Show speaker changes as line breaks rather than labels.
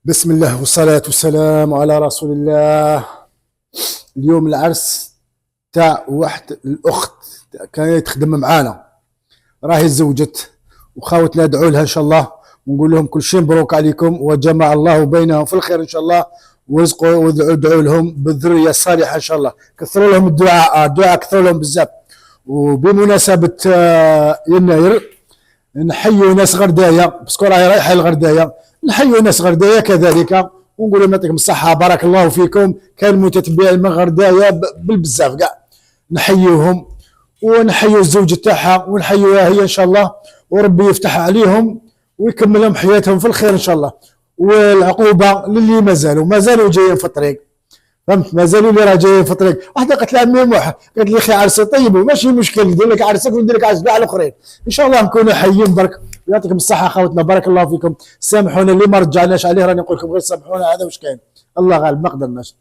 بسم الله والصلاة والسلام على رسول الله. اليوم العرس تاع واحد الأخت كانت تخدم معانا، راهي تزوجت وخاوتنا ندعو لها إن شاء الله ونقول لهم كل شيء مبروك عليكم وجمع الله بينهم في الخير إن شاء الله، وارزقوا وادعوا لهم بالذرية الصالحة إن شاء الله. كثروا لهم الدعاء كثروا لهم بزاف. وبمناسبة يناير نحيوا ناس غردايه، باسكو راهي رايحه لغردايه، نحيوا ناس غردايه كذلك ونقول لهم يعطيكم الصحه بارك الله فيكم. كان متتبعين من غردايه بالبزاف كاع، نحيوهم ونحيوا الزوج تاعها ونحيوها هي ان شاء الله، وربي يفتح عليهم ويكمل لهم حياتهم في الخير ان شاء الله. والعقوبه للي ما زالوا جايين في الطريق، فهمت؟ مازالوا اللي راه جايين في الطريق. واحده قالت لها عمي موحى، قالت لي اخي عرسي طيب وماشي مشكل، ندير لك عرسك وندير لك عرس كاع الاخرين ان شاء الله. نكونوا حيين برك ويعطيكم الصحه خوتنا بارك الله فيكم. سامحونا اللي ما رجعناش عليه، راني نقول لكم غير سامحونا، هذا واش كاين، الله غالب ما قدرناش.